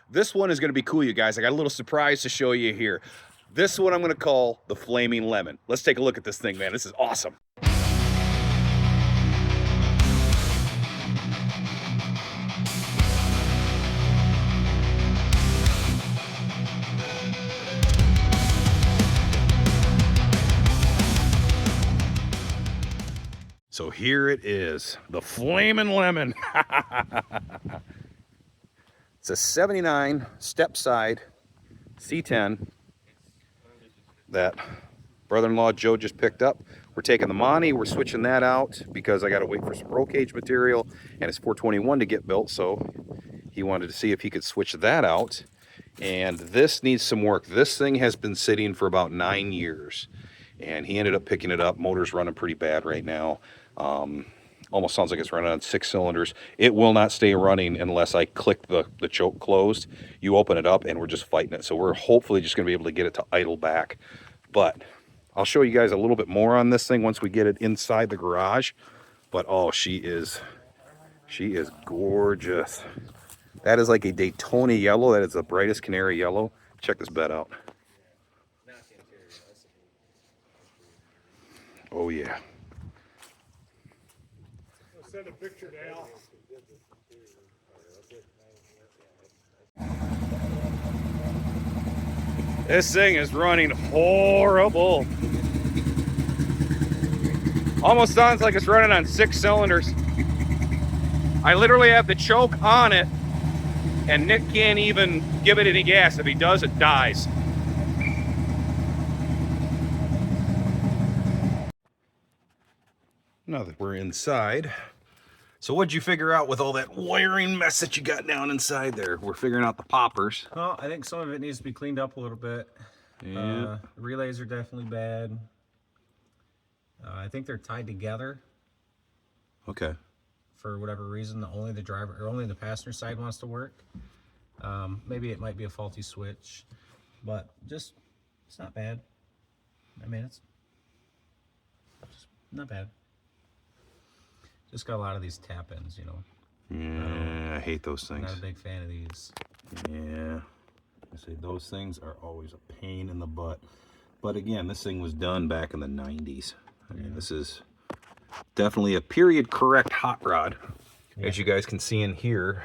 This one is going to be cool, you guys. I got a little surprise to show you here. This one I'm going to call the Flaming Lemon. Let's take a look at this thing, man. This is awesome. So here it is, the Flamin' Lemon. It's a 79 step side C10 that brother-in-law Joe just picked up. We're taking the Monty, we're switching that out because I got to wait for some roll cage material and it's 421 to get built, so he wanted to see if he could switch that out. And this needs some work. This thing has been sitting for about 9 years and he ended up picking it up. Motor's running pretty bad right now. Almost sounds like it's running on 6 cylinders. It will not stay running unless I click the choke closed. You open it up and we're just fighting it. So we're hopefully just going to be able to get it to idle back. But I'll show you guys a little bit more on this thing once we get it inside the garage. But oh, she is gorgeous. That is like a Daytona yellow. That is the brightest canary yellow. Check this bed out. Oh yeah. Send a picture to Al. This thing is running horrible. Almost sounds like it's running on 6 cylinders. I literally have the choke on it, and Nick can't even give it any gas. If he does, it dies. Now that we're inside, so what'd you figure out with all that wiring mess that you got down inside there? We're figuring out the poppers. Well, I think some of it needs to be cleaned up a little bit. Yeah. The relays are definitely bad. I think they're tied together Okay. for whatever reason. Only the driver or only the passenger side wants to work. Maybe it might be a faulty switch, but it's not bad. I mean, it's just not bad. Just got a lot of these tap-ins, you know. Yeah, I hate those things. Not a big fan of these. Yeah, I say those things are always a pain in the butt. But again, this thing was done back in the 90s. I mean, this is definitely a period correct hot rod. Yeah. As you guys can see in here,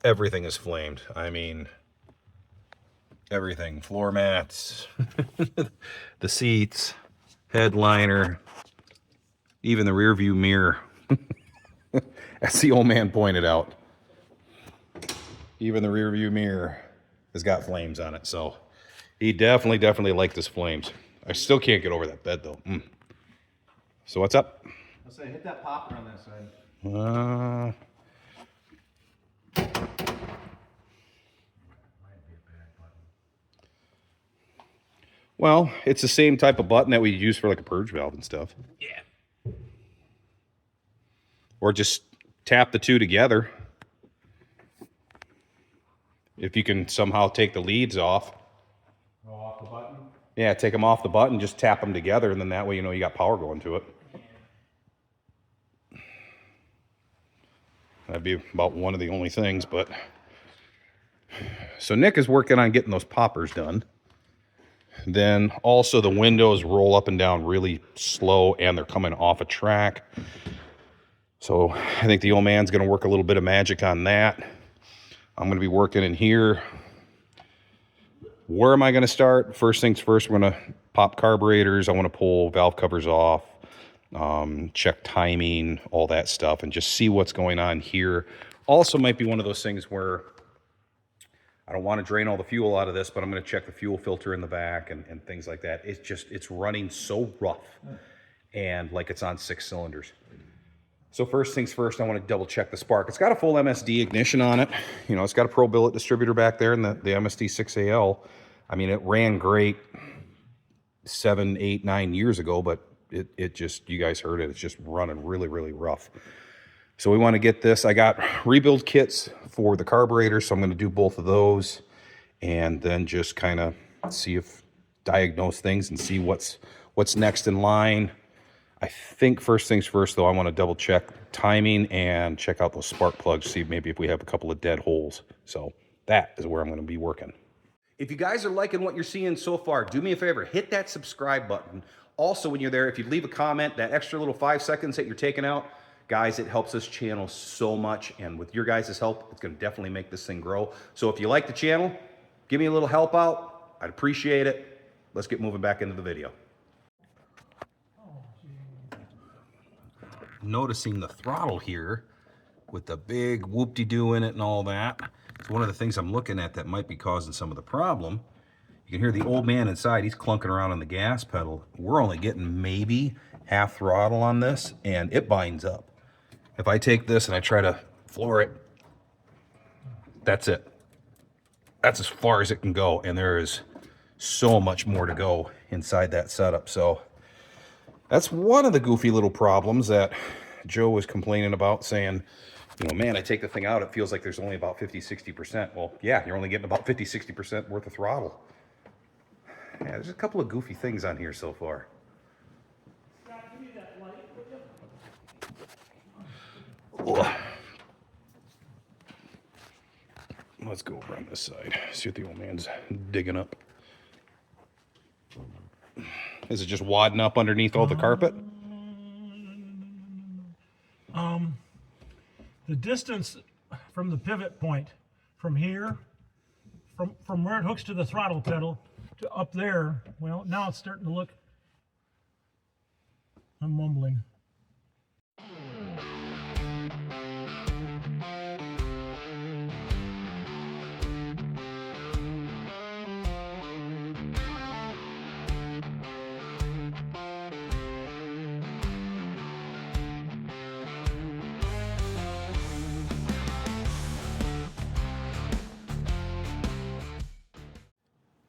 everything is flamed. I mean, everything. Floor mats, the seats, headliner, even the rear view mirror. As the old man pointed out, even the rear view mirror has got flames on it. So he definitely liked his flames. I still can't get over that bed though. So what's up? I'll say hit that popper on that side. Well, it's the same type of button that we use for like a purge valve and stuff. Yeah. Or just tap the two together. If you can somehow take the leads off. Go off the button? Yeah, take them off the button, just tap them together, and then that way you know you got power going to it. That'd be about one of the only things, but... So Nick is working on getting those poppers done. Then also the windows roll up and down really slow, and they're coming off a track. So I think the old man's going to work a little bit of magic on that. I'm going to be working in here. Where am I going to start? First things first, we're going to pop carburetors. I want to pull valve covers off, check timing, all that stuff, and just see what's going on here. Also might be one of those things where I don't want to drain all the fuel out of this, but I'm going to check the fuel filter in the back and things like that. It's running so rough and like it's on 6 cylinders. So first things first, I want to double check the spark. It's got a full MSD ignition on it. You know, it's got a Pro Billet distributor back there and the MSD 6AL. I mean, it ran great 7, 8, 9 years ago, but it just, you guys heard it, it's just running really rough. So we want to get this. I got rebuild kits for the carburetor, so I'm going to do both of those and then just kind of diagnose things and see what's next in line. I think first things first, though, I want to double check timing and check out those spark plugs, see maybe if we have a couple of dead holes. So That is where I'm going to be working. If you guys are liking what you're seeing so far, do me a favor, hit that subscribe button. Also, when you're there, if you leave a comment, that extra little 5 seconds that you're taking out, guys, it helps this channel so much. And with your guys' help, it's going to definitely make this thing grow. So if you like the channel, give me a little help out. I'd appreciate it. Let's get moving back into the video. Noticing the throttle here with the big whoop-de-doo in it and all that. It's one of the things I'm looking at that might be causing some of the problem. You can hear the old man inside. He's clunking around on the gas pedal. We're only getting maybe half throttle on this, and it binds up. If I take this and I try to floor it, that's it. That's as far as it can go, and there is so much more to go inside that setup. So that's one of the goofy little problems that Joe was complaining about, saying, you know, man, I take the thing out, it feels like there's only about 50-60%. Well, yeah, you're only getting about 50-60% worth of throttle. Yeah, there's a couple of goofy things on here so far. Ugh. Let's go over on this side, see what the old man's digging up. Is it just wadding up underneath all the carpet? The distance from the pivot point from here, from where it hooks to the throttle pedal to up there, well, now it's starting to look, I'm mumbling.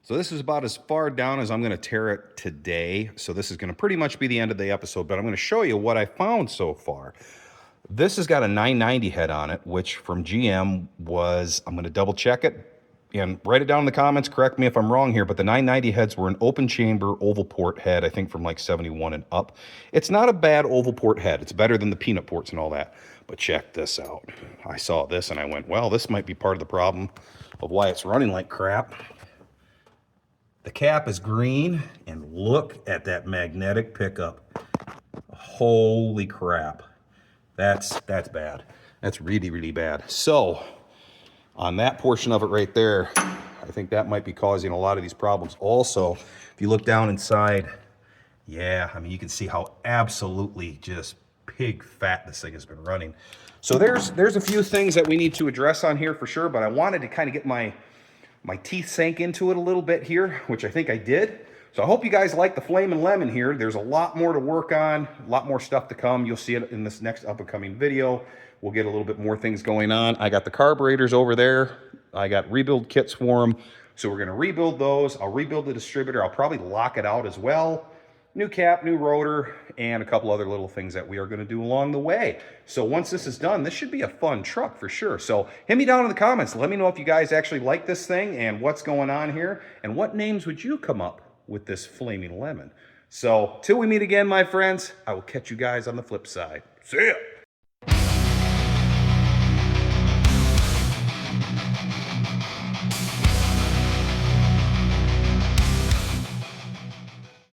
So this is about as far down as I'm going to tear it today. So this is going to pretty much be the end of the episode, but I'm going to show you what I found so far. This has got a 990 head on it, which from GM was, I'm going to double check it and write it down in the comments. Correct me if I'm wrong here, but the 990 heads were an open chamber oval port head, I think from like 71 and up. It's not a bad oval port head. It's better than the peanut ports and all that. But check this out. I saw this and I went, well, this might be part of the problem of why it's running like crap. The cap is green, and look at that magnetic pickup. Holy crap. That's bad. That's really, really bad. So, on that portion of it right there, I think that might be causing a lot of these problems. Also, if you look down inside, yeah, I mean, you can see how absolutely just pig fat this thing has been running. So there's a few things that we need to address on here for sure, but I wanted to kind of get my teeth sank into it a little bit here, which I think I did. So I hope you guys like the Flamin' Lemon here. There's a lot more to work on, a lot more stuff to come. You'll see it in this next up-and-coming video. We'll get a little bit more things going on. I got the carburetors over there. I got rebuild kits for them. So we're gonna rebuild those. I'll rebuild the distributor. I'll probably lock it out as well. New cap, new rotor, and a couple other little things that we are going to do along the way. So once this is done, this should be a fun truck for sure. So hit me down in the comments. Let me know if you guys actually like this thing and what's going on here. And what names would you come up with this Flaming Lemon? So till we meet again, my friends, I will catch you guys on the flip side. See ya.